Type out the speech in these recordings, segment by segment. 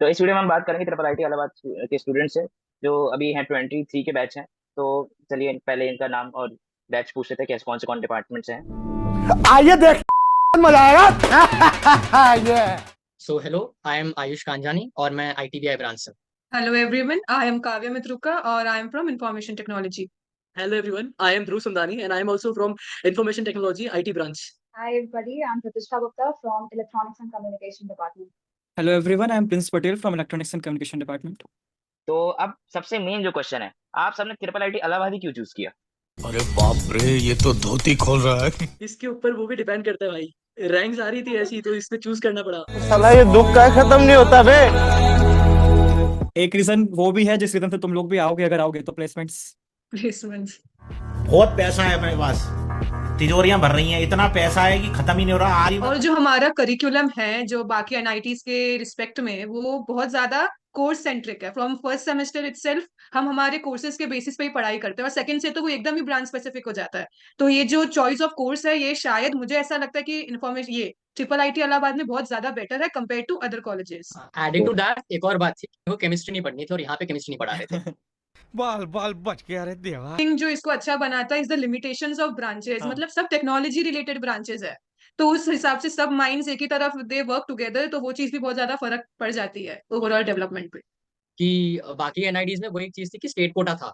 तो इस वीडियो में हम बात करेंगे ट्रिपल आईटी इलाहाबाद के स्टूडेंट से जो अभी हैं 23 के बैच हैं। तो चलिए पहले इनका नाम और बैच पूछ लेते हैं कि कौन से कौन डिपार्टमेंट से हैं। आइए देख मजा आएगा ये सो hello, I am Ayush Kanjani और मैं ITBI ब्रांच से। Hello everyone, I am Kavya Mitruka or I am from Information Technology. Hello everyone, I am Dhruv Sundani and I am also from Information Technology IT branch. Hi everybody, I'm Pratishtha Gupta from Electronics and Communication Department. Hello everyone, I am Prince Patel from Electronics and Communication Department. तो अब सबसे main जो question है, आप सबने triple IT Allahabad ही क्यों choose किया? अरे बाप रे, ये तो धोती खोल रहा है। इसके ऊपर वो भी डिपेंड करता है भाई, रैंक्स आ रही थी ऐसी तो इसमें चूज करना पड़ा। साला ये दुख का खत्म नहीं होता बे। एक रीजन वो भी है जिस रीजन से तुम लोग भी आओगे, अगर आओगे तो प्लेसमेंट्स। बहुत पैसा है मेरे पास, तिजोरियां भर रही हैं, इतना पैसा है कि खत्म ही नहीं हो रहा। और जो हमारा करिकुलम है जो बाकी एनआईटीज के रिस्पेक्ट में वो बहुत ज्यादा कोर्स सेंट्रिक है। फ्रॉम फर्स्ट सेमेस्टर इटसेल्फ हम हमारे कोर्सेज के बेसिस पे ही पढ़ाई करते हैं और सेकंड से तो वो एकदम ही ब्रांच स्पेसिफिक हो जाता है। तो ये जो चॉइस ऑफ कोर्स है ये शायद मुझे ऐसा लगता है कि इन्फॉर्मेशन ये ट्रिपल आईटी इलाहाबाद में बहुत ज्यादा बेटर है compare to other colleges. Adding to that एक और बात थी, वो केमिस्ट्री नहीं पढ़नी थी और यहाँ पे केमिस्ट्री नहीं पढ़ा रहे थे। बाल बाल बच गया रे देवा। जो इसको अच्छा बनाता है is the limitations of branches. हाँ। मतलब सब टेक्नोलॉजी रिलेटेड ब्रांचेस है तो उस हिसाब से सब माइंड्स एक ही तरफ दे वर्क टुगेदर, तो वो चीज भी बहुत ज्यादा फर्क पड़ जाती है ओवरऑल डेवलपमेंट पे। कि बाकी NITs में वो एक चीज थी कि स्टेट कोटा था,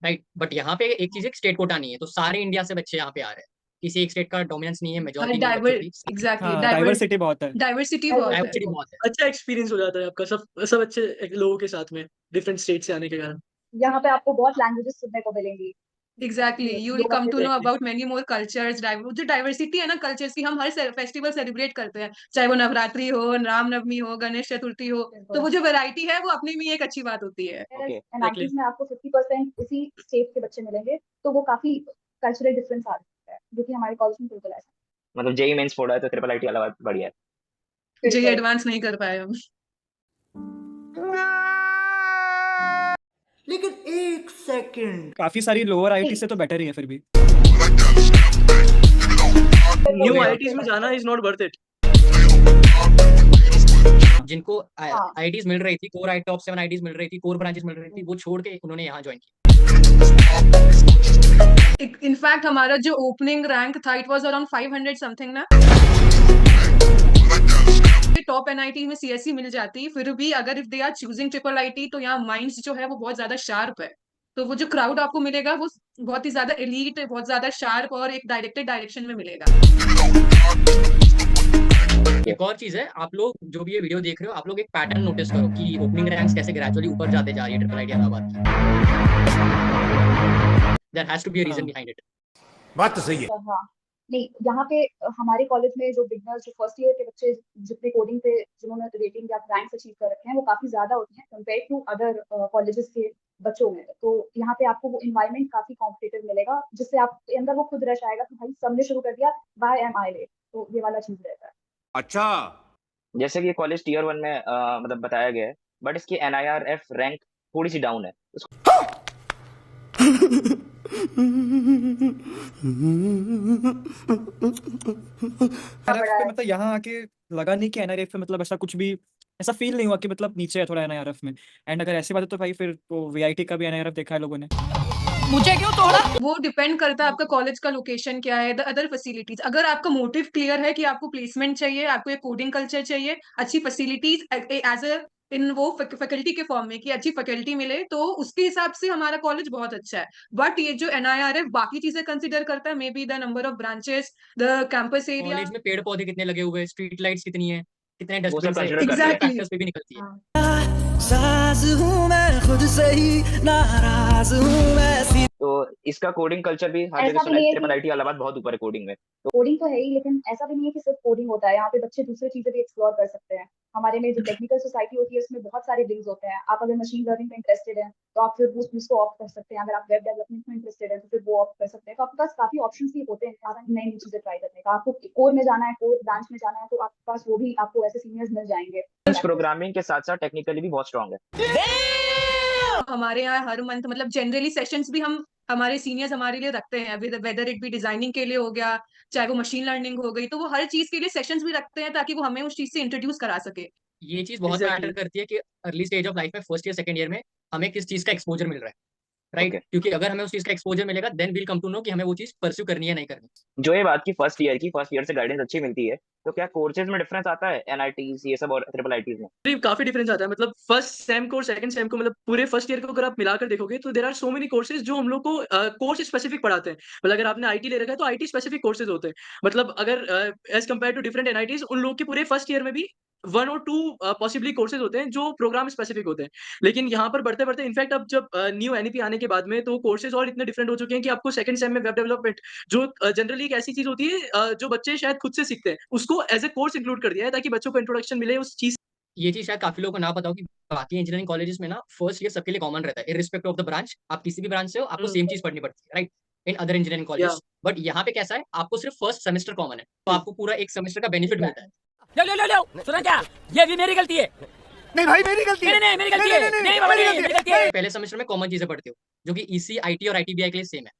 राइट, बट यहाँ पे एक चीज है कि स्टेट कोटा नहीं है, तो सारे इंडिया से बच्चे यहाँ पे आ रहे हैं। किसी एक स्टेट का डोमिनेंस नहीं है, मेजॉरिटी नहीं है बच्चों की। एग्जैक्टली डाइवर्सिटी बहुत है। डाइवर्सिटी बहुत है। डाइवर्सिटी बहुत है। अच्छा एक्सपीरियंस हो जाता है आपका सब अच्छे लोगों के साथ में, डिफरेंट स्टेट से आने के कारण। यहाँ पे आपको बहुत लैंग्वेजेस सुनने को मिलेंगी। Exactly you will come to know about many more cultures. जो डाइवर्सिटी है ना कल्चर्स की, हम हर फेस्टिवल सेलिब्रेट करते हैं, चाहे वो नवरात्रि हो, रामनवमी हो, गणेश चतुर्थी हो, तो वो जो वैरायटी है वो अपने में एक अच्छी बात होती है। एनआईटीज में आपको 50% उसी स्टेट के बच्चे मिलेंगे, तो वो काफी कल्चरल डिफरेंस आ सकता है, जो कि हमारे कॉलेज में बिल्कुल ऐसा मतलब जेई मेंस फोड़ा है तो ट्रिपल आईटी इलाहाबाद बढ़िया है। जो एडवांस नहीं कर पाए हम। लेकिन एक सेकंड, काफी सारी लोअर आईटी से तो बेटर ही है फिर भी। न्यू IITs में जाना इज नॉट वर्थ इट। जिनको हाँ। IITs मिल रही थी, कोर आई टॉप 7 IITs मिल रही थी, कोर ब्रांचेस मिल रही थी, वो छोड़ के उन्होंने यहाँ ज्वाइन किया। इनफैक्ट हमारा जो ओपनिंग रैंक था इट वाज अराउंड 500 समथिंग ना। टॉप एनआईटी में सीएससी मिल जाती, फिर भी अगर if they are choosing triple IT तो यहाँ माइंड्स जो है वो बहुत ज्यादा शार्प है। तो वो जो क्राउड आपको मिलेगा वो बहुत ही ज्यादा एलीट, बहुत ज्यादा शार्प और एक डायरेक्टेड डायरेक्शन में मिलेगा। एक और चीज है, आप लोग जो भी ये वीडियो देख रहे हो, आप लोग एक पैटर्न नोटिस करो कि ओपनिंग रैंक्स कैसे ग्रेजुअली ऊपर जाते जा रही है ट्रिपल आईटी इलाहाबाद की। There has to be a reason behind it. बात तो सही है। है। हाँ, नहीं यहाँ पे हमारे कॉलेज में जो बिगनर्स, जो फर्स्ट ईयर के बच्चे जितने कोडिंग पे जिन्होंने रेटिंग या रैंक अचीव कर रखे हैं वो काफी ज्यादा होती हैं कंपेयर टू अदर कॉलेजेस के बच्चों में। तो यहाँ पे आपको वो इन्वायरमेंट काफी कॉम्पिटिटिव मिलेगा, जिससे आपके अंदर वो खुद रश आएगा कि भाई सबने शुरू कर दिया, व्हाई एम आई लेट। तो ये वाला चीज रहता है। अच्छा, जैसे कि कॉलेज टीयर 1 में मतलब बताया गया है, बट इसकी एनआईआरएफ रैंक थोड़ी सी डाउन है। एनआरएफ पे मतलब यहाँ आके लगा नहीं कि एनआरएफ पे मतलब ऐसा कुछ भी ऐसा फील नहीं हुआ कि मतलब नीचे है थोड़ा एनआरएफ में। एंड अगर ऐसी बात है तो भाई फिर तो वीआईटी का भी एनआरएफ देखा है लोगों ने। मुझे क्यों तोड़ा? वो डिपेंड करता है आपका कॉलेज का लोकेशन क्या है, द अदर फैसिलिटीज। अगर आपका मोटिव क्लियर है कि आपको प्लेसमेंट चाहिए, आपको एक कोडिंग कल्चर चाहिए, अच्छी फैसिलिटीज एज अ इन वो फैकल्टी के फॉर्म में कि अच्छी फैकल्टी मिले, तो उसके हिसाब से हमारा कॉलेज बहुत अच्छा है। बट ये जो एनआईआरएफ बाकी चीजें कंसिडर करता है, may be the number of branches, the campus area, college में पेड़ पौधे कितने लगे हुए हैं, स्ट्रीट लाइट्स कितनी है, कितने वो सब डस्टबिन है, consider करते हैं। फैक्टर्स पे भी निकलती है। तो इसका कोडिंग कल्चर भी हर ऐसा जगह भी सुना है नहीं है ट्रिपल कि आईटी इलाहाबाद बहुत ऊपर है कोडिंग में। कोडिंग तो है ही, लेकिन ऐसा भी नहीं है कि सिर्फ कोडिंग होता है। यहाँ पे बच्चे दूसरी चीजें भी एक्सप्लोर कर सकते हैं। हमारे में जो टेक्निकल सोसाइटी होती है उसमें बहुत सारे विंग्स होते हैं। आप अगर मशीन लर्निंग में इंटरेस्टेड हैं तो आप फिर उसको ऑप्ट कर सकते हैं। अगर आप वेब डेवलपमेंट में इंटरेस्टेड हैं तो फिर वो ऑप्ट कर सकते हैं। तो आपके पास काफी ऑप्शंस भी होते हैं नई नई चीजें ट्राई करने का। आपको कोर में जाना है, कोर ब्रांच में जाना है, तो आपके पास वो भी आपको ऐसे सीनियर्स मिल जाएंगे। प्रोग्रामिंग के साथ साथ टेक्निकली भी बहुत स्ट्रांग है। हमारे यहाँ हर मंथ मतलब जनरली सेशंस भी हम हमारे सीनियर्स हमारे लिए रखते हैं, वेदर इट भी डिजाइनिंग के लिए हो गया, चाहे वो मशीन लर्निंग हो गई, तो वो हर चीज के लिए सेशंस भी रखते हैं ताकि वो हमें उस चीज से इंट्रोड्यूस करा सके। ये चीज बहुत Exactly. मैटर करती है कि अर्ली स्टेज ऑफ लाइफ में फर्स्ट ईयर सेकंड ईयर में हमें किस चीज का एक्सपोजर मिल रहा है, राइट? ओके। क्योंकि अगर हमें उस चीज का एक्सपोजर मिलेगा then we'll come to know कि हमें वो चीज परस्यू करनी है नहीं करनी। जो ये बात की फर्स्ट ईयर से गाइडेंस अच्छी मिलती है, तो क्या कोर्सेज में डिफरेंस आता है एनआईटीज ये सब और ट्रिपल आईटीज में? जी, काफी डिफरेंस आता है। मतलब फर्स्ट सेम को और सेकंड सेम को, मतलब पूरे फर्स्ट ईयर को अगर आप मिलाकर देखोगे तो there are so many courses जो हम लोग को कोर्स स्पेसिफिक पढ़ाते हैं। मतलब अगर आपने आईटी ले रखा है तो आईटी स्पेसिफिक कोर्सेज होते हैं। मतलब अगर as compare to different NITs, उन लोग के पूरे फर्स्ट ईयर में भी 1 और 2 पॉसिबली कोर्सेज होते हैं जो प्रोग्राम स्पेसिफिक होते हैं। लेकिन यहाँ पर बढ़ते-बढ़ते इनफैक्ट अब जब न्यू एनईपी आने के बाद में तो कोर्सेज और इतने डिफरेंट हो चुके हैं कि आपको सेकंड सेम में वेब डेवलपमेंट, जो जनरली एक ऐसी चीज होती है जो बच्चे शायद खुद से सीखते हैं, उसको एज अ कोर्स इंक्लूड कर दिया है ताकि बच्चों को इंट्रोडक्शन मिले उस चीज। ये चीज शायद काफी लोगों को ना पता हो कि बाकी इंजीनियरिंग कॉलेजेस में ना फर्स्ट ईयर सबके लिए कॉमन रहता है, इररिस्पेक्टिव ऑफ द ब्रांच। आप किसी भी ब्रांच से हो आपको सेम चीज पढ़नी पड़ती है, राइट? इन अदर इंजीनियरिंग या कॉलेजेस। बट यहाँ पे कैसा है, आपको सिर्फ फर्स्ट सेमेस्टर कॉमन है, तो आपको पूरा एक सेमेस्टर का बेनिफिट मिलता है। लो सुना क्या, ये भी मेरी गलती है। नहीं भाई मेरी गलती है, नहीं मेरी गलती है, नहीं बाबा नहीं मेरी गलती है। पहले सेमेस्टर में कॉमन चीजें पढ़ते हो जो कि ईसी, आईटी और आईटीबीआई के लिए सेम है,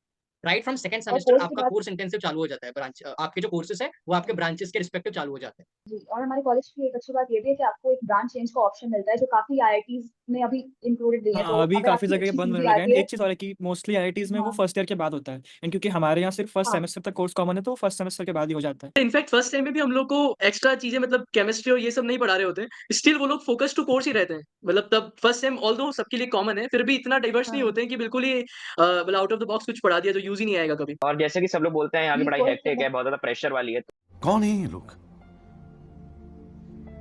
राइट? फ्रॉम सेकंड और सेमेस्टर कोर्स के आपका बाद कोर्स इंटेंसिव चालू हो जाता है, ब्रांच आपके जो कोर्सेज है वो आपके ब्रांचेस के रिस्पेक्टिव चालू हो जाते हैं। जी, और हमारे कॉलेज की एक अच्छी बात ये भी है कि आपको एक ब्रांच चेंज का ऑप्शन मिलता है जो काफी आईआईटीज में अभी इंक्लूडेड नहीं है। तो हाँ, अभी अगर काफ़ी आपकी जगह अच्छी बंद होने सीजी लगा है। आती एंड है। एक चीज़ और है कि मोस्टली आईआईटीज़ में वो हाँ फर्स्ट ईयर के बाद होता है, एंड क्योंकि हमारे यहाँ सिर्फ फर्स्ट हाँ सेमेस्टर तक कोर्स कॉमन है तो फर्स्ट सेमेस्टर के बाद ही हो जाता है। इनफैक्ट फर्स्ट टाइम में भी हम लोग को एक्स्ट्रा चीजें, मतलब केमिस्ट्री और ये सब नहीं पढ़ा रहे होते हैं, स्टिल वो लोग फोकस टू कोर्स ही रहते हैं। मतलब तब फर्स्ट टाइम ऑल्दो सबके लिए कॉमन है, फिर भी इतना डाइवर्स नहीं हाँ होते हैं कि बिल्कुल ही मतलब आउट ऑफ द बॉक्स कुछ पढ़ा दिया जो यूज ही नहीं आएगा कभी। और जैसे कि सब लोग बोलते हैं यहाँ की जी पढ़ाई कोर्स हेक्टिक है, बहुत ज्यादा प्रेशर वाली है, कौन है ये लोग,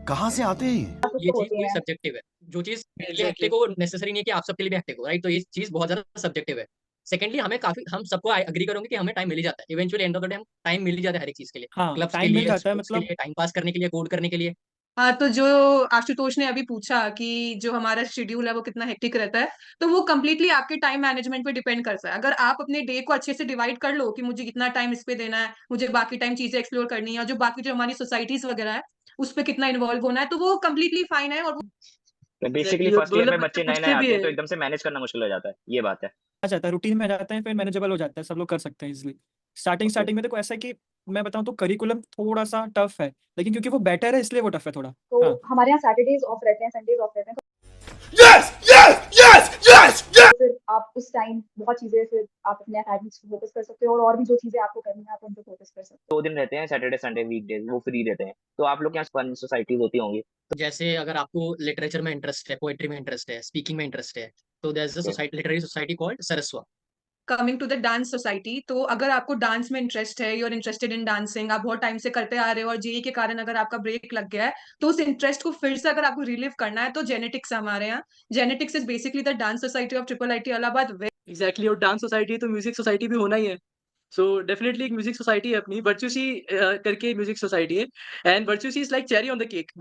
कहाँ से आते हैं ये? ये तो चीज होते पूरी हैं। सब्जेक्टिव है। जो चीज मेरे लिए एग्जैक्टली। हेक्टिक हो नेसेसरी नहीं है कि आप सबके लिए भी हेक्टिक हो, राइट? तो ये चीज बहुत ज्यादा सब्जेक्टिव है। सेकेंडली हमें काफी, हम सबको एग्री करोगे कि हमें टाइम मिल ही जाता है, eventually end of the day हम टाइम मिल ही जाता है हर एक चीज के लिए, हाँ, क्लब्स के टाइम मिल लिए, जाता है स्पोर्ट्स के मतलब। लिए, टाइम पास करने के लिए, कोड करने के लिए। हाँ, तो जो आशुतोष ने अभी पूछा कि जो हमारा शेड्यूल है वो कितना हेक्टिक रहता है, तो वो कम्प्लीटली आपके टाइम मैनेजमेंट पे डिपेंड करता है। अगर आप अपने डे को अच्छे से डिवाइड कर लो कि मुझे कितना टाइम इस पे देना है, मुझे बाकी टाइम चीजें एक्सप्लोर करनी है, और जो बाकी जो हमारी सोसाइटीज वगैरह है उस पे कितना इन्वॉल्व होना है, तो वो कम्प्लीटली फाइन है। और तो बेसिकली एग्जैक्टली, फर्स्ट ईयर मतलब में बच्चे बच्चे नए नए पूछते भी आते हैं है। तो एकदम से मैनेज करना मुश्किल हो जाता है, ये बात है। आ जाता है, रूटीन में आ जाते हैं, फिर मैनेजेबल हो जाता है, सब लोग कर सकते हैं इजीली। Starting okay. स्टार्टिंग में देखो ऐसा है कि मैं बताऊँ तो करिकुलम थोड़ा सा टफ है, लेकिन क्योंकि वो बेटर है इसलिए वो टफ है थोड़ा। तो हाँ, हमारे यहाँ सैटरडेज ऑफ रहते हैं, संडेज ऑफ रहते हैं। यस यस यस यस तो फिर आप उस टाइम बहुत चीजें, फिर आप अपने एकेडमिक्स पे फोकस कर सकते हो, और भी जो चीजें आपको करनी है आप उन पे फोकस कर सकते हो। 2 दिन रहते हैं, सैटरडे संडे वीकडेज वो फ्री रहते हैं, तो आप लोग के यहाँ फन सोसाइटीज होती होंगी? जैसे अगर आपको लिटरेचर में इंटरेस्ट है, पोएट्री में इंटरेस्ट है, स्पीकिंग में इंटरेस्ट है, तो there is a okay. Society, literary society called सरस्वा। Coming to the dance society, तो अगर आपको डांस में इंटरेस्ट है, you are interested in dancing, आप बहुत टाइम से करते आ रहे हो और जेई के कारण अगर आपका ब्रेक लग गया है, तो उस इंटरेस्ट को फिर से अगर आपको रिलीव करना है तो जेनेटिक्स हमारे यहाँ। Genetics is basically the dance society of triple IT Allahabad. Exactly, और डांस सोसाइटी है तो म्यूजिक सोसाइटी भी होना ही है। सो डेफिनेटली एक म्यूजिक सोसाइटी है अपनी, वर्चुसी करके म्यूजिक सोसाइटी है, and virtuosi is like cherry on the cake.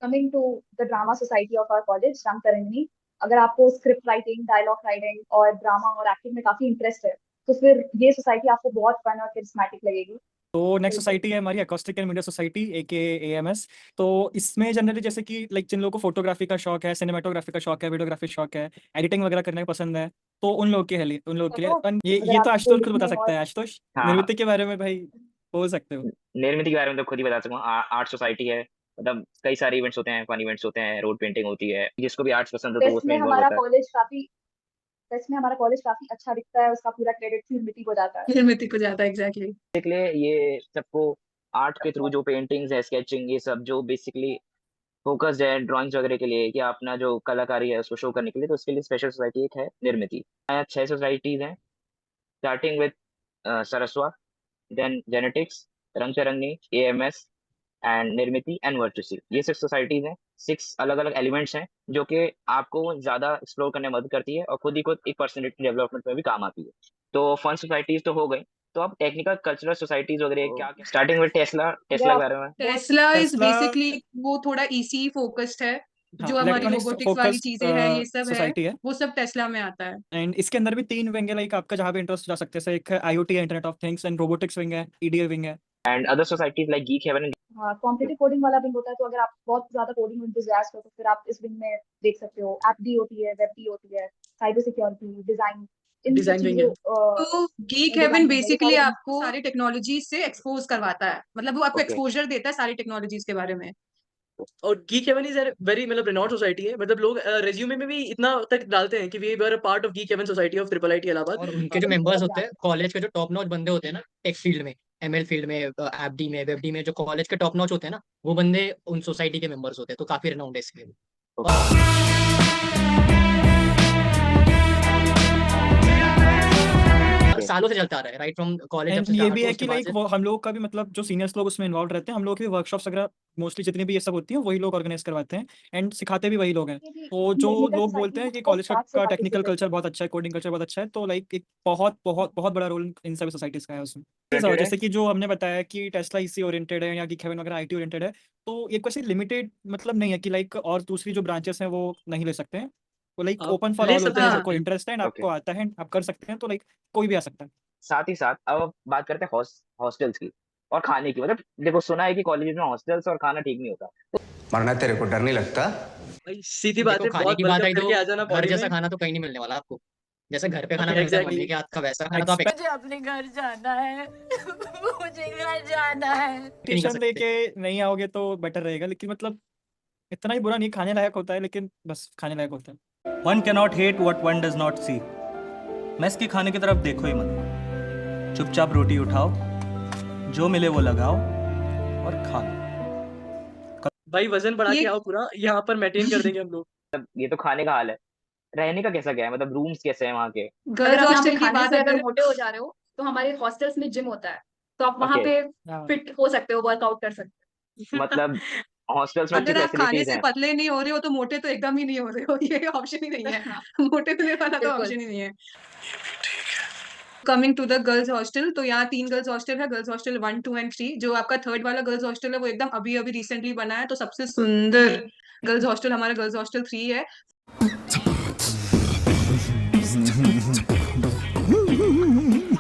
Coming to the drama society of our college Rang Tarangini, अगर आपको स्क्रिप्ट राइटिंग, डायलॉग राइटिंग और ड्रामा और एक्टिंग में काफी इंटरेस्ट है, तो फिर ये सोसाइटी आपको बहुत फन और करिस्मेटिक लगेगी। तो नेक्स्ट बिल्कुल। सोसाइटी है हमारी acoustic and media society AK AMS. तो इसमें जनरली जैसे कि लाइक जिन लोगों को फोटोग्राफी का शौक है, सिनेमाटोग्राफी का शौक है, वीडियोग्राफी शौक है, एडिटिंग वगैरह करना पसंद है, तो उन लोगों के लिए तो अगर ये तो आपको आशुतोष खुद बता लिखने सकता और है। आशुतोष, हाँ हाँ। निर्मित के बारे में भाई बोल सकते हो। निर्मित के बारे में तो खुद ही बता सकूँ, आर्ट सोसाइटी है, मतलब कई सारे इवेंट्स होते हैं, फन इवेंट्स होते हैं, रोड पेंटिंग होती है, जिसको भी आर्ट्स पसंद है तो वो फेस्ट उसमें में इन्वॉल्व हमारा होता है। कॉलेज काफी फेस्ट में हमारा कॉलेज काफी अच्छा दिखता है, उसका पूरा क्रेडिट फिर मिट्टी को जाता है। निर्मित को जाता है, एग्जैक्टली। इसलिए ये सबको आर्ट के थ्रू जो पेंटिंग्स है, स्केचिंग, ये सब जो बेसिकली फोकस्ड है ड्राइंग्स वगैरह के लिए, कि अपना जो कलाकारी है उसको शो करने के लिए, तो उसके लिए स्पेशल सोसाइटी एक है निर्मिति। यहाँ 6 सोसाइटीज हैं, स्टार्टिंग विद सरस्वा, देन जेनेटिक्स, रंग चरंगी, एएमएस एंड निर्मिति एंड वर्चुसी। ये 6 सोसाइटीज हैं, 6 अलग अलग एलिमेंट्स हैं जो कि आपको ज्यादा एक्सप्लोर करने में मदद करती है और खुद ही खुद एक पर्सनैलिटी डेवलपमेंट में भी काम आती है। तो फन सोसाइटीज तो हो गई, तो अब टेक्निकल कल्चरल सोसाइटीज वगैरह क्या, स्टार्टिंग विद टेस्ला, अगर टेस्ला के आप बारे में। बहुत टेस्ला इज टेस्ला, बेसिकली वो थोड़ा ईसी फोकस्ड है, हाँ, जो हमारी इलेक्ट्रॉनिक्स रोबोटिक्स वाली फोकस्ड चीजें हैं, ये सब है, सोसाइटी है। वो सब टेस्ला में आता है। एंड इसके अंदर भी 3 विंग है, लाइक आपका जहाँ भी इंटरेस्ट जा सकते हैं। जैसे एक है आईओटी है, internet of things, and robotics wing है, ईडीए विंग है। And other societies like Geek Haven. हाँ, कॉम्पिटिटिव कोडिंग वाला विंग होता है, तो अगर आप बहुत ज्यादा कोडिंग एंथुसियास्ट हो तो फिर आप इस विंग में देख सकते हो। ऐप डी होती है, वेब डी होती है, साइबर सिक्योरिटी, डिजाइन, इन सब डिजाइन विंग चीजों है। तो गीक हेवन डिजाइन विंग है, ये बेसिकली सारे wings- आपको सारी टेक्नोलॉजी से एक्सपोज करवाता है, मतलब वो आपको ओके। एक्सपोजर देता है सारी टेक्नोलॉजीज के बारे में। और गीक हेवन इज वेरी मतलब रेनॉल्ड सोसाइटी है, मतलब लोग रेज्यूमे में भी इतना तक डालते हैं कि we were a part of Geek Haven society of triple IT Allahabad. और उनके जो मेंबर्स होते हैं कॉलेज के जो टॉप नॉच बंदे होते हैं ना, टेक फील्ड में, एमएल फील्ड में, एफडी में, वेबडी में, जो कॉलेज के टॉप नॉच होते हैं ना, वो बंदे उन सोसाइटी के मेंबर्स होते हैं, तो काफी रिनाउंड है इसके लिए। और सालों से चलता आ रहा है, राइट फ्रॉम कॉलेज जब एंड से ये स्टार्ट भी हुआ है उसके कि बाद लाइक से। वो हम लोग का भी मतलब जो सीनियर्स लोग उसमें इन्वॉल्व रहते हैं, हम लोग की वर्कशॉप्स वगैरह मोस्टली जितनी भी ये सब होती हैं वही लोग ऑर्गेनाइज करवाते हैं एंड सिखाते भी वही लोग हैं। तो जो टेक्निकल लोग सोसाइटी बोलते में हैं कि आपको कॉलेज 60 से का टेक्निकल पार्टिसिपेट कल्चर बहुत अच्छा है, कोडिंग कल्चर बहुत अच्छा है, तो लाइक एक बहुत बहुत बहुत बड़ा रोल इन सभी सोसाइटीज का है उसमें। Related है? जैसे कि जो हमने बताया कि टेस्ला इसी ओरिएंटेड है या कि केविन वगैरह आईटी ओरिएंटेड है, तो ये कोई लिमिटेड मतलब नहीं है कि लाइक और दूसरी जो ब्रांचेस हैं वो नहीं ले सकते हैं। वो लाइक आप ओपन फॉर ले ऑल होते सकते हैं, हैं अगर हाँ कोई इंटरेस्ट है एंड ओके। आपको आता है आप कर सकते हैं, तो लाइक कोई भी आ सकता है। साथ ही साथ अब बात करते हैं हॉस्टल्स की और खाने की। मतलब देखो, सुना है कि कॉलेज में हॉस्टल्स और खाना ठीक नहीं होता। मरना तेरे को डर नहीं लगता? भाई सीधी बात देखो, है, खाने बहुत की बात वेलकम आई तो करके आ जाना घर पौड़ी जैसा में। खाना तो कहीं नहीं मिलने वाला आपको। जैसे घर पे खाना मिलता है एग्जैक्टली मम्मी के हाथ का, वैसा खाना तो आप एक्सपेक्ट मुझे अपने घर जाना है। मुझे घर जाना है। नहीं कर सकते। लेके नहीं आओगे तो बेटर रहेगा, लेकिन मतलब इतना ही बुरा नहीं, खाने लायक होता है, लेकिन बस खाने लायक होता है। One cannot hate what one does not see. Mess के खाने की तरफ देखो ही मत, चुपचाप रोटी उठाओ, जो मिले वो लगाओ और खा लो। भाई वजन बढ़ा के ये आओ पूरा, यहाँ पर मेंटेन कर देंगे हम लोग। ये तो खाने का हाल है। रहने का कैसा क्या है? मतलब रूम्स कैसे हैं वहाँ के? अगर गर्ल्स आप यहाँ पे हॉस्टल की खाने बात से अगर अगर मोटे हो जा रहे हो तो हमारे हॉस्टल्स में जिम होता है, तो आप वहाँ ओके। पे हाँ। फिट हो सकते हो, वर्कआउट कर सकते मतलब हॉस्टल्स में अच्छी अगर आप खाने फैसिलिटीज से हैं। पतले नहीं हो रहे हो तो मोटे तो एकदम ही नहीं हो रहे हो, ये ऑप्शन ही नहीं है। हो। हाँ, मोटे होने वाला तो बिल्कुल। ऑप्शन ही नहीं है। Coming to the girls hostel, तो यहाँ 3 गर्ल्स हॉस्टल है, गर्ल्स हॉस्टल 1, 2 एंड 3। जो आपका थर्ड वाला गर्ल्स हॉस्टल है वो एकदम अभी अभी रिसेंटली बना है, तो सबसे सुंदर गर्ल्स हॉस्टल हमारा गर्ल्स हॉस्टल 3 है।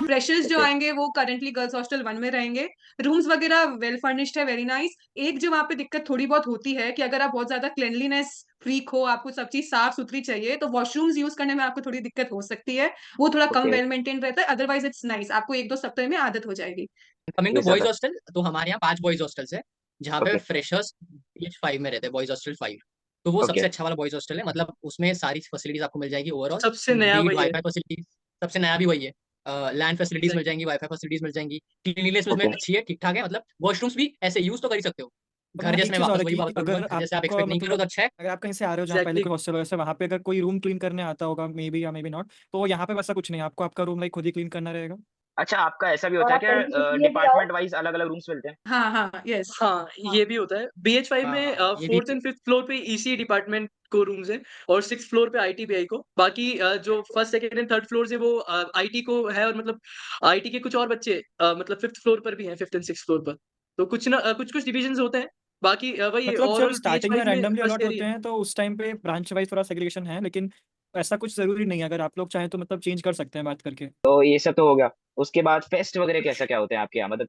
फ्रेशर्स जो ओके। आएंगे वो करंटली गर्ल्स हॉस्टल 1 में रहेंगे। रूम्स वगैरह वेल फर्निश्ड है, वेरी नाइस। एक जो वहाँ पे दिक्कत थोड़ी बहुत होती है कि अगर आप बहुत ज्यादा क्लेanलीनेस फ्रीक हो, आपको सब चीज साफ सुथरी चाहिए, तो वॉशरूम्स यूज करने में आपको थोड़ी दिक्कत हो सकती है। वो थोड़ा कम ओके। वेल मेंटेन रहता है, अदरवाइज इट्स नाइस। आपको 1-2 सप्ताह में आदत हो जाएगी। कमिंग ये टू सब बॉयज है। हॉस्टल, तो हमारे यहाँ 5 बॉयज हॉस्टल्स है, जहाँ पे ओके। फ्रेशर्स PH5 में रहते हैं, बॉयज हॉस्टल 5। तो वो ओके। सबसे अच्छा वाला बॉयज हॉस्टल है, मतलब उसमें सारी फैसिलिटीज आपको मिल जाएगी ओवरऑल। सबसे नया बीट वही है। वाईफाई फैसिलिटीज, सबसे नया भी वही है। लैंड फैसिलिटीज मिल एग्जैक्टली। जाएंगी, वाईफाई फैसिलिटीज मिल जाएंगी, क्लीनलीनेस उसमें ओके। अच्छी है, ठीक ठाक है, मतलब वॉशरूम्स भी ऐसे यूज तो कर ही सकते हो। और घर हाँ, जैसे एक मैं चीज़ और वापस है वही कि बात करूंगा, अगर घर जैसे आप आपका एक्सपेक्ट नहीं करो तो मतलब अच्छा है। अगर आप कहीं से आ रहे हो जहाँ पहले एग्जैक्टली। कोई हॉस्टल वैसे वहाँ पे अगर कोई रूम क्लीन करने आता होगा मे बी या मे बी नॉट, तो यहाँ पे वैसा कुछ नहीं है, आपको आपका रूम लाइक खुद ही क्लीन करना रहेगा। अच्छा, आपका ऐसा भी और होता है आप कहीं भी क्या? छुट्टी में भी आओ। डिपार्टमेंट वाइज अलग अलग रूम्स मिलते हैं? हाँ हाँ, यस। हाँ, हाँ, ये भी होता है। BH5 हाँ में हाँ, ये भी 4th एंड 5th फ्लोर पे EC डिपार्टमेंट को रूम्स हैं, और 6th फ्लोर पे ITBI को। बाकी जो first, second and third floor है वो IT को है, और मतलब IT के कुछ और बच्चे मतलब 5th फ्लोर पर भी हैं, 5th एंड 6th फ्लोर पर। तो कुछ ना कुछ डिविजन्स होते हैं। बाकी वही मतलब जब ओवरऑल स्टार्टिंग में BH5 में रैंडमली फर्स्ट अलॉट ईयर ही होते है। हैं तो उस टाइम पे ब्रांच वाइज थोड़ा सेग्रीगेशन है, लेकिन ऐसा कुछ जरूरी नहीं है, अगर आप लोग चाहें तो मतलब चेंज कर सकते हैं बात करके। तो ये सब तो हो गया। उसके बाद फेस्ट वगैरह कैसा क्या होते हैं आपके यहाँ? मतलब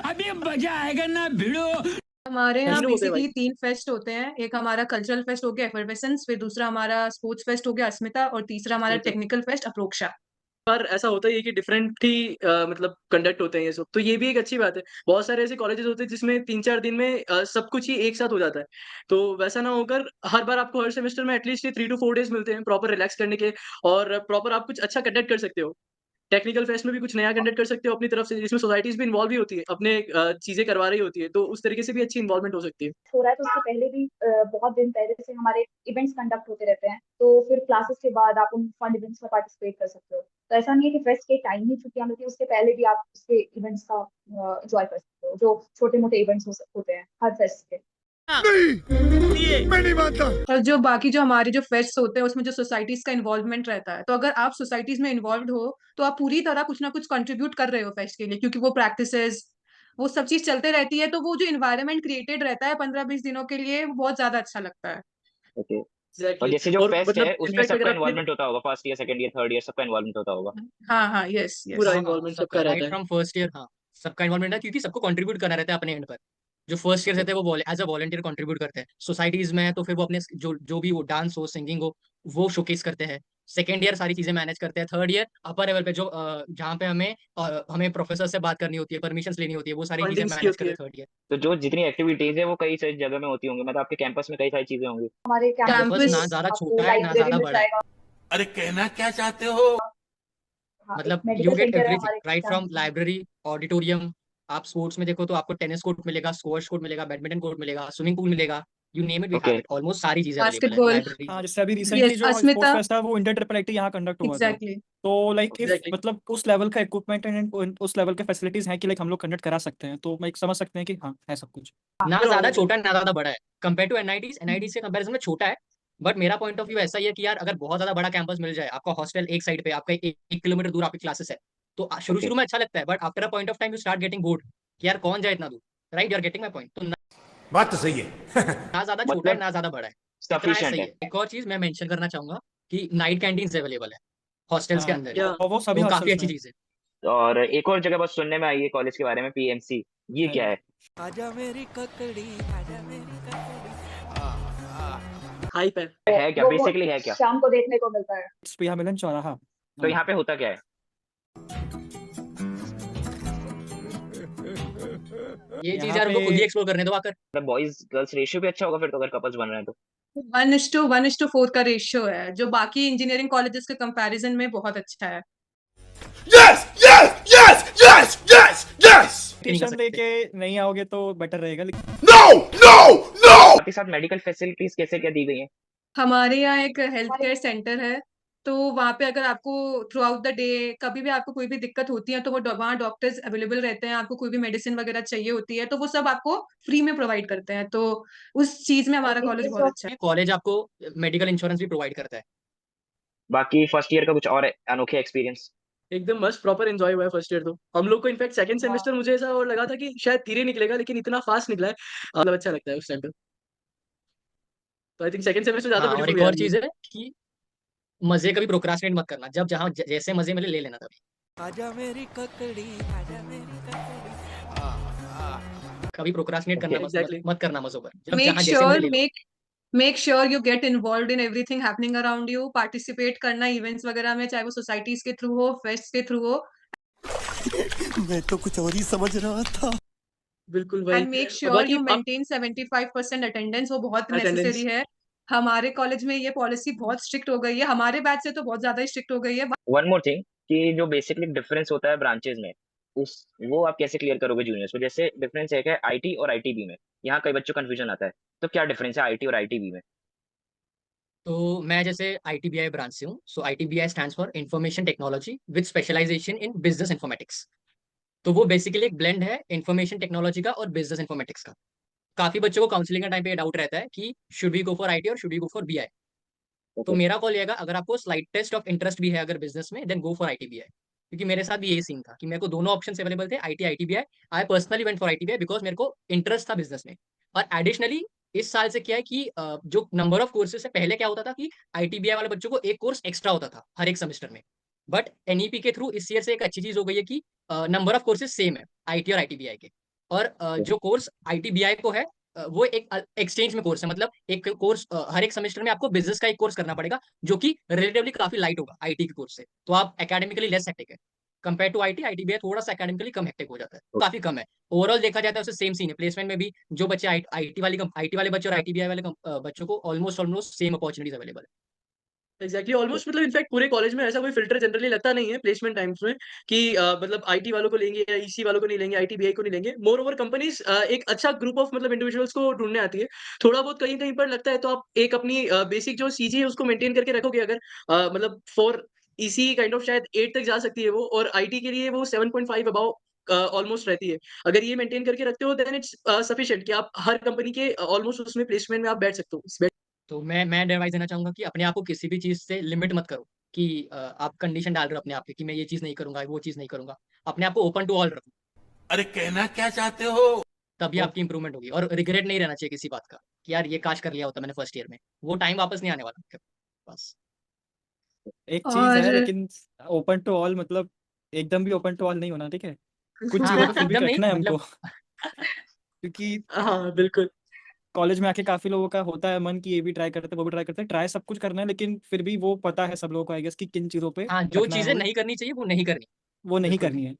अभी मजा आएगा ना भिड़ो। हमारे यहाँ तीनों होते हैं भाई। बेसिकली 3 फेस्ट होते हैं। एक हमारा कल्चरल फेस्ट हो गया एफरवेसेंस, फिर दूसरा हमारा स्पोर्ट्स फेस्ट हो गया अस्मिता, और तीसरा हमारा स्मिता। Technical fest अप्रोक्षा। पर ऐसा होता है कि डिफरेंट ही मतलब कंडक्ट होते हैं ये सब, तो ये भी एक अच्छी बात है। बहुत सारे ऐसे कॉलेजेस होते हैं जिसमें 3-4 दिन में सब कुछ ही एक साथ हो जाता है। तो वैसा ना होकर हर बार आपको हर सेमेस्टर में एटलीस्ट ये 3 to 4 डेज मिलते हैं प्रॉपर रिलैक्स करने के, और प्रॉपर आप कुछ अच्छा कंडक्ट कर सकते हो। टेक्निकल फेस्ट में भी कुछ नया कंडक्ट कर सकते हो अपनी तरफ से, जिसमें सोसाइटीज भी इन्वॉल्व भी होती है, अपने चीजें करवा रही होती है, तो उस तरीके से भी अच्छी इन्वॉल्वमेंट हो सकती है। हो रहा है तो उससे पहले भी बहुत दिन पहले से हमारे इवेंट्स कंडक्ट होते रहते हैं, तो फिर क्लासेस के बाद आप उन फन इवेंट्स में पार्टिसिपेट कर सकते हो। तो ऐसा नहीं है कि फेस्ट के टाइम ही छुट्टियां मिलती है, उसके पहले भी आप उसके इवेंट्स का एंजॉय कर सकते हो, जो छोटे मोटे इवेंट्स होते हैं हर फेस्ट के। और जो बाकी जो हमारे जो फेस्ट होते हैं उसमें जो सोसाइटीज का इन्वॉल्वमेंट रहता है, तो अगर आप सोसाइटीज में इन्वॉल्व हो तो आप पूरी तरह कुछ ना कुछ कंट्रीब्यूट कर रहे हो फेस्ट के लिए, क्योंकि वो प्रैक्टिसेस वो सब चीज चलते रहती है, तो वो जो इन्वायरमेंट क्रिएटेड रहता है 15-20 दिनों के लिए, वो बहुत ज्यादा अच्छा लगता है। ओके। और एग्जैक्टली। जैसे जो और फेस्ट मतलब है उसमें इनफैक्ट अगर सबका आपने इन्वॉल्वमेंट होता होगा, first year, second year, third year, सबका इन्वॉल्वमेंट होता होगा। हाँ हाँ, यस पूरा यस। हाँ हाँ, इन्वॉल्वमेंट सबका सबका रहता राइट है। फ्रॉम फर्स्ट ईयर, हाँ, सबका इन्वॉल्वमेंट है, क्योंकि सबको कंट्रीब्यूट करना रहता है अपने एंड पर। जो फर्स्ट ईयर ओके। रहते हैं वो एज अ वॉलंटियर कंट्रीब्यूट करते हैं सोसाइटीज में, तो फिर वो अपने जो जो भी वो डांस हो, सिंगिंग हो, वो शोकेस करते हैं। सेकेंड ईयर सारी चीजें मैनेज करते हैं, थर्ड ईयर अपर लेवल पे जो जहाँ पे हमें प्रोफेसर से बात करनी होती है, परमिशन लेनी होती है, वो सारी चीजें फंडिंग्स की मैनेज होती करते है। हैं थर्ड ईयर। तो जो जितनी एक्टिविटीज है वो कई सारी जगह में होती होंगी, मतलब आपके कैंपस में कई सारी चीजें होंगी। हमारे कैंपस कैंपस ना में ज्यादा आपको छोटा है ना लाइब्रेरी ज्यादा मिल बड़ा है, जाएगा। अरे कहना क्या चाहते हो? हाँ, एक मतलब यू मेडिकल गेट सेंटर है एवरीथिंग हमारे राइट फ्रॉम कैंपस में। Library, auditorium. आप स्पोर्ट्स में देखो तो आपको टेनिस कोर्ट मिलेगा, स्क्वैश कोर्ट मिलेगा, बैडमिंटन कोर्ट मिलेगा, स्विमिंग पूल मिलेगा, you name it we okay have it, almost सारी चीजें अवेलेबल है बास्केटबॉल, लाइब्रेरी। हाँ जैसे अभी यस, रिसेंटली जो स्पोर्ट्स अस्मिता, फेस्ट था वो इंटर ट्रिपल आईटी यहाँ कंडक्ट हुआ था। एग्जैक्टली। तो लाइक इफ एग्जैक्टली। मतलब उस लेवल का इक्विपमेंट एंड उस लेवल के फैसिलिटीज हैं कि लाइक हम लोग कंडक्ट करा सकते हैं, तो लाइक समझ सकते हैं कि हाँ है सब कुछ। ना ज्यादा छोटा है ना ज्यादा बड़ा है कंपेयर टू एनआईटी से कंपैरिजन में छोटा है। बट मेरा पॉइंट ऑफ व्यू ऐसा ही है कि यार अगर बहुत ज्यादा बड़ा कैंपस मिल जाए, आपका हॉस्टल एक साइड पे, आपका 1 किलोमीटर दूर आपकी क्लासेस है, तो शुरू ओके शुरू में अच्छा लगता है, but after a point of time you start getting bored कि यार कौन जाए इतना दूर, right? You are getting my point. तो बात तो सही है। ना ज्यादा छोटा है मतलब ना ज्यादा बड़ा है, इतना है, सफिशिएंट सही है। है। एक और चीज मैं मेंशन करना चाहूंगा कि नाइट कैंटीन्स अवेलेबल है हॉस्टल्स के हाँ अंदर ही, या और वो सभी तो काफी हॉस्टल्स अच्छी में चीज है। और एक और जगह बस सुनने में आई है कॉलेज के बारे में, पीएमसी, ये क्या है। है? हाइप है। है क्या, वो बेसिकली है क्या? शाम को देखने को मिलता है। स्पेहा मिलन चौराहा। तो हाँ यहाँ पे होता क्या है? ये चीज यहाँ यार पे उनको खुद ही एक्सप्लोर करने दो आकर। मतलब बॉयज गर्ल्स रेशियो भी अच्छा होगा फिर तो, अगर कपल्स बन रहे हैं तो। 1:4 का रेशियो है, जो बाकी इंजीनियरिंग कॉलेजेस के कंपैरिजन में बहुत अच्छा है। Yes yes yes yes yes yes. नहीं कर ट्यूशन सकते। लेके नहीं आओगे तो बेटर रहेगा, लेकिन नो नो नो। साथ ही साथ मेडिकल फैसिलिटीज कैसे क्या दी गई हैं? हमारे यहाँ एक हेल्थ हमारे केयर सेंटर है, तो वहाँ पे अगर आपको थ्रू आउट द डे कभी भी आपको कोई भी दिक्कत होती है तो वो वहाँ डॉक्टर्स अवेलेबल रहते हैं। आपको कोई भी मेडिसिन वगैरह चाहिए होती है तो वो सब आपको फ्री में प्रोवाइड करते हैं, तो उस चीज में हमारा इन कॉलेज केस बहुत ऑफ अच्छा है। कॉलेज आपको मेडिकल इंश्योरेंस भी प्रोवाइड करता है। बाकी फर्स्ट ईयर का कुछ और अनोखे एक्सपीरियंस? एकदम मस्त प्रॉपर एंजॉय हुआ है फर्स्ट ईयर तो। हम लोग को इनफैक्ट सेकंड हाँ, सेमेस्टर मुझे ऐसा और लगा था कि शायद धीरे निकलेगा, लेकिन इतना फास्ट निकला है, मतलब अच्छा लगता है उस टाइम पे। तो आई थिंक सेकंड सेमेस्टर ज्यादा हाँ, और ब्यूटीफुल एक गया और हम लोग। चीज है कि मजे कभी प्रोक्रास्टिनेट मत करना, जब जहाँ जैसे मजे मिले ले लेना तभी। कभी प्रोक्रास्टिनेट करना ओके एग्जैक्टली। मत करना मजों पर, जब मेक जहाँ जैसे मिले श्योर ले लो। Make sure you get involve in everything happening around you. Participate करना इवेंट्स वगैरह में, चाहे वो सोसाइटीज के थ्रू हो, फेस्ट के थ्रू हो, मैं तो कुछ और ही समझ रहा था। बिल्कुल वही। एंड मेक और श्योर बाकी यू आप मेंटेन 75% अटेंडेंस, वो बहुत अटेंडेंस। नेसेसरी है। हमारे कॉलेज में ये पॉलिसी बहुत स्ट्रिक्ट हो गई है, हमारे बैच से तो बहुत ज्यादा ही स्ट्रिक्ट हो गई है। वन मोर थिंग, कि जो बेसिकली डिफरेंस होता है ब्रांचेज में, उस वो आप कैसे क्लियर करोगे जूनियर्स को? जैसे डिफरेंस एक है आईटी और आईटीबी में, यहाँ कई बच्चों को कंफ्यूजन आता है, तो क्या डिफरेंस है आईटी और आईटीबी में? तो मैं जैसे आईटीबीआई ब्रांच से हूँ, so ITBI stands for information technology with specialization in business informatics. तो वो बेसिकली एक ब्लेंड है इंफॉर्मेशन टेक्नोलॉजी का और बिजनेस इन्फॉर्मेटिक्स का। काफी बच्चों को काउंसलिंग के टाइम पे डाउट रहता है कि should we go for IT और should we go for BI. तो ओके मेरा कॉल ये है, अगर आपको स्लाइट टेस्ट ऑफ इंटरेस्ट भी है अगर बिजनेस में, देन गो फॉर आईटीबीआई। क्योंकि मेरे साथ भी यही सीन था कि मेरे को दोनों ऑप्शन अवेलेबल थे, IT ITBI. I personally went for ITBI because मेरे को इंटरेस्ट था बिजनेस में। और एडिशनली इस साल से क्या है कि जो नंबर ऑफ कोर्सेज से पहले क्या होता था कि आईटीबीआई वाले बच्चों को एक कोर्स एक्स्ट्रा होता था हर एक सेमेस्टर में। बट एनईपी के थ्रू इस ईयर से एक अच्छी चीज हो गई है कि नंबर ऑफ कोर्सेज सेम है आईटी और आईटीबीआई के। और जो कोर्स आईटीबीआई को है वो एक एक्सचेंज में कोर्स है, मतलब एक कोर्स हर एक सेमेस्टर में आपको बिजनेस का एक कोर्स करना पड़ेगा, जो कि रिलेटिवली काफी लाइट होगा आईटी के कोर्स से। तो आप एकेडमिकली लेस हेक्टिक है कंपेयर टू आईटी। आईटीबीआई थोड़ा सा एकेडमिकली कम हेक्टिक हो जाता है, काफी कम है। ओवरऑल देखा जाता है उससे सेम सीन है प्लेसमेंट में भी। जो बच्चे आईटी वाले बच्चे और आईटीबीआई वाले बच्चों को ऑलमोस्ट सेम अपॉर्चुनिटीज अवेलेबल है। एग्जैक्टली ऑलमोस्ट, मतलब इनफैक्ट पूरे कॉलेज में ऐसा कोई फिल्टर जनरली लगता नहीं है प्लेसमेंट टाइम्स में कि मतलब आईटी वालों को लेंगे या ईसी वालों को नहीं लेंगे, आईटीबीआई को नहीं लेंगे। मोर ओवर कंपनीज एक अच्छा ग्रुप ऑफ मतलब इंडिविजुअल्स को ढूंढने आती है। थोड़ा बहुत कहीं कहीं पर लगता है तो आप एक अपनी बेसिक जो सीजी है उसको मेंटेन करके रखोगे अगर, मतलब फॉर ईसी काइंड ऑफ शायद 8 तक जा सकती है वो, और आईटी के लिए वो 7.5 अबाउ ऑलमोस्ट रहती है। अगर ये मेंटेन करके रखते हो देन इट्स सफिशिएंट कि आप हर कंपनी के ऑलमोस्ट उसमें प्लेसमेंट में आप बैठ सकते हो। तो मैं एडवाइस देना चाहूंगा कि अपने आप को किसी भी चीज से लिमिट मत करो कि आप कंडीशन डाल रहे हो अपने आप के कि मैं ये चीज नहीं करूंगा वो चीज नहीं करूंगा। अपने आप को ओपन टू ऑल रखो, अरे कहना क्या चाहते हो? तभी आपकी इंप्रूवमेंट होगी। और रिग्रेट नहीं रहना चाहिए किसी बात का कि यार ये काश कर लिया होता मैंने फर्स्ट ईयर में, वो टाइम वापस नहीं आने वाला आपके बस। एक चीज है और लेकिन, ओपन टू ऑल मतलब एकदम भी ओपन टू ऑल नहीं होना, ठीक है? कुछ हाँ चीजों हाँ को फिर भी एकदम नहीं रखना है हमको मतलब क्योंकि हाँ बिल्कुल। कॉलेज में आके काफी लोगों का होता है मन कि ये भी ट्राई करते हैं वो भी ट्राई करते हैं, ट्राई सब कुछ करना है, लेकिन फिर भी वो पता है सब लोगों को आई गेस कि किन चीजों पे हाँ, जो रखना है चीजें वो नहीं करनी चाहिए वो नहीं करनी। नहीं बिल्कुल। करनी है।